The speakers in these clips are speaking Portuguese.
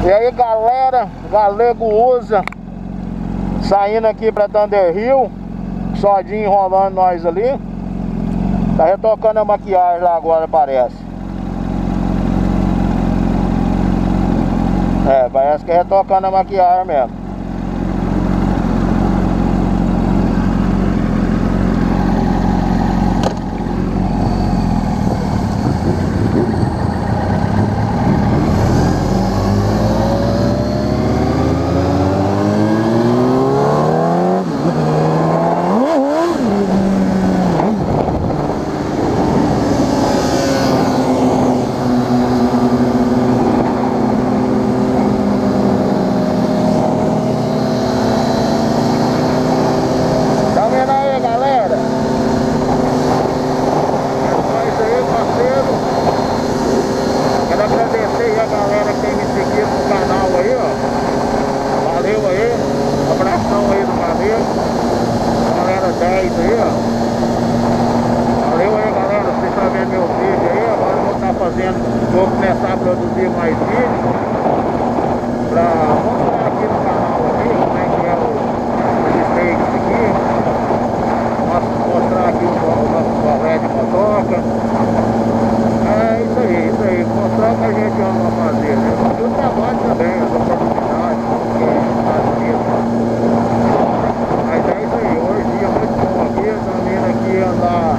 E aí galera, Galego usa, saindo aqui pra Thunder Hill, Sodinho enrolando nós ali. Tá retocando a maquiagem lá agora, parece. Parece que é retocando a maquiagem mesmo. Vou começar a produzir mais vídeos para mostrar aqui no canal aqui como é que é os steaks aqui, mostrar aqui o nosso colé de motoca. É isso aí, mostrar o que a gente ama fazer, né? E o trabalho também, as oportunidades que é nos Estados Unidos. Mas é isso aí, hoje dia muito bom aqui, estamos vindo aqui andar.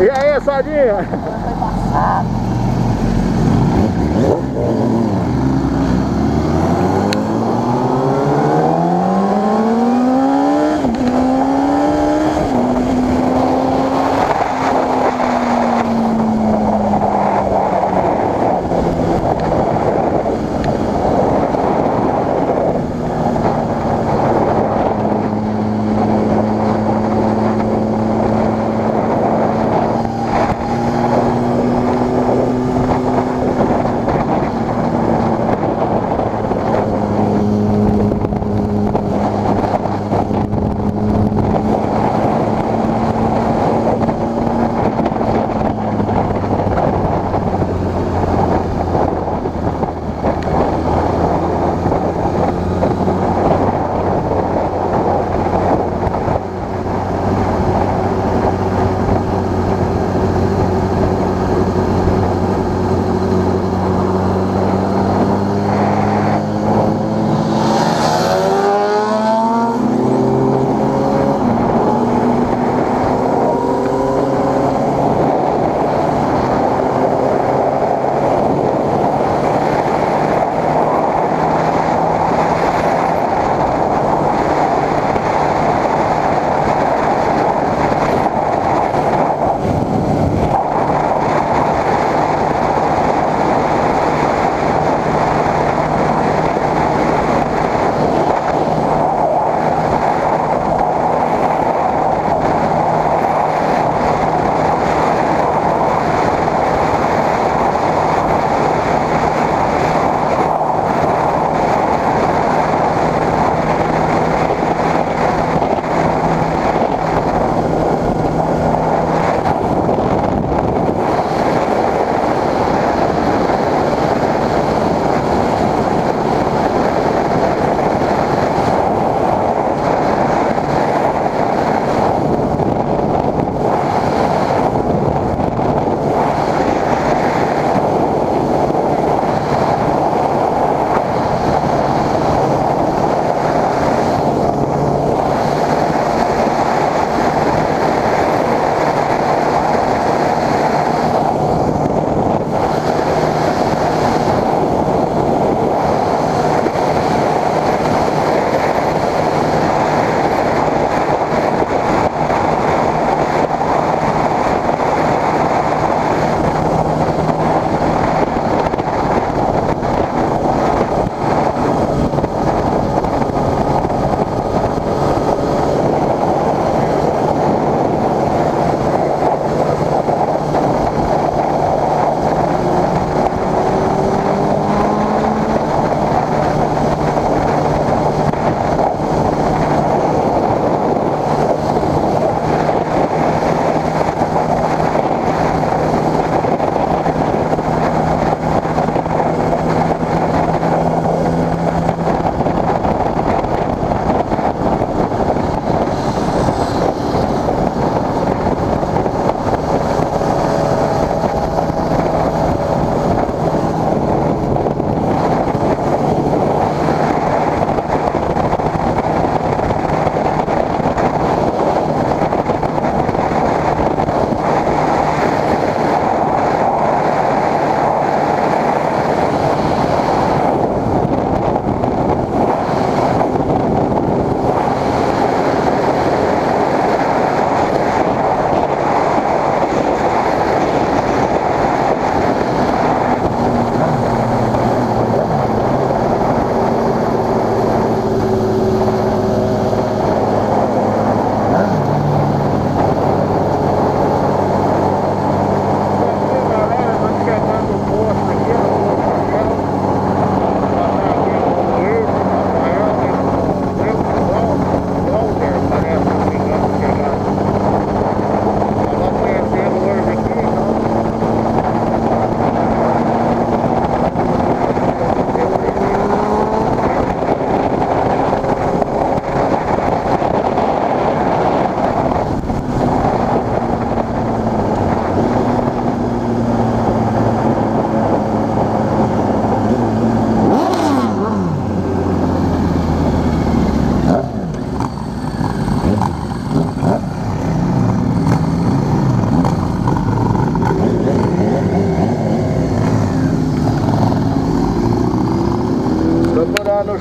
E aí, Sodinho?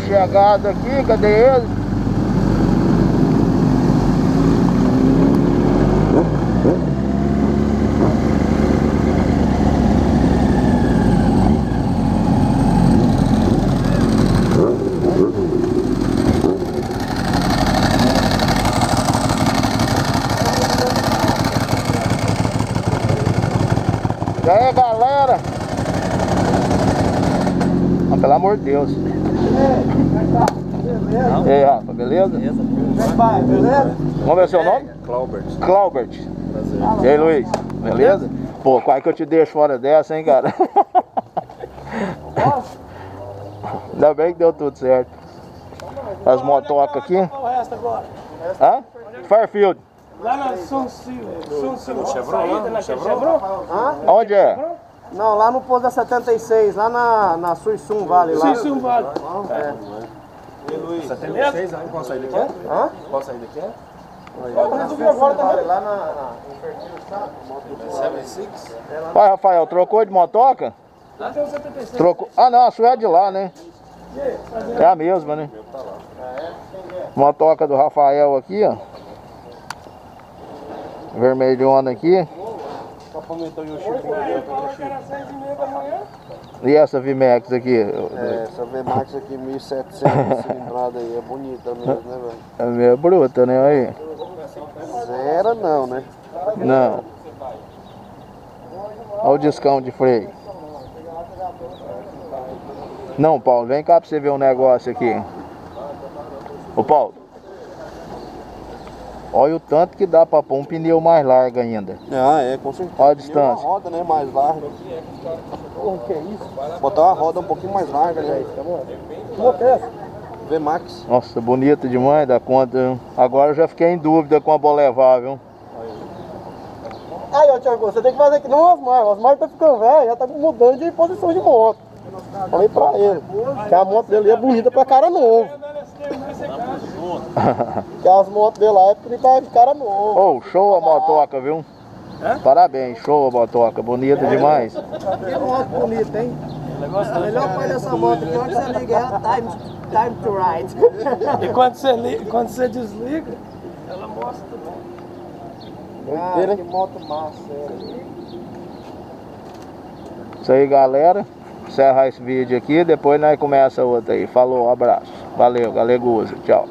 chegado aqui, cadê ele? E aí, galera? Ah, pelo amor de Deus. E aí, Rafa, beleza? Beleza? Beleza? Vamos ver seu nome? Claubert. Claubert. Prazer. E aí, Luiz? Beleza? Pô, quase que eu te deixo fora dessa, hein, cara? Ainda bem que deu tudo certo. As motocas aqui. O resto agora. Hã? Fairfield. Lá na São Silvio. Chevron, lá? Chevron? Onde é? Não, lá no posto da 76, lá na Suissum Vale. Lá. Suissum Vale. E Luiz, 76, aí posso sair daqui? Hã? Posso sair daqui? Eu resolvi agora também. Lá na 76? Pai, Rafael, trocou de motoca? Lá tem um 76. Trocou. Ah, não, a sua é de lá, né? É a mesma, né? Motoca do Rafael aqui, ó. Vermelhona aqui. Só comentou o Yoshi. Falou que era 6h30 da manhã. E essa Vimex aqui? essa VMAX aqui, 1700 cilindrada aí, é bonita mesmo, né, velho? É meio bruta, né? Aí. Zero não, né? Não. Olha o discão de freio. Não, Paulo, vem cá pra você ver um negócio aqui. Ô, Paulo. Olha o tanto que dá pra pôr um pneu mais largo ainda. Ah, é, com certeza. Olha a distância. Uma roda, né, mais larga. O que é isso? Botar uma roda um pouquinho mais larga, né? Como é essa? VMAX. Nossa, bonita demais, dá conta. Viu? Agora eu já fiquei em dúvida com a Bolevar, viu? Aí, ó, Thiago, você tem que fazer que não o Osmar tá ficando velho, já tá mudando de posição de moto. Falei pra ele, que a moto dele é bonita pra cara novo. Que as motos dele lá é pra cara novo. Oh, show a motoca, viu? Parabéns, show a motoca, bonita demais. Que moto bonita, hein? A melhor parte dessa moto aqui, onde você liga, é a time to ride. E quando você desliga, ela mostra também. Ah, que moto massa. Isso aí, galera. Encerrar esse vídeo aqui, depois nós começa outro aí. Falou, abraço. Valeu, Galeguza. Tchau.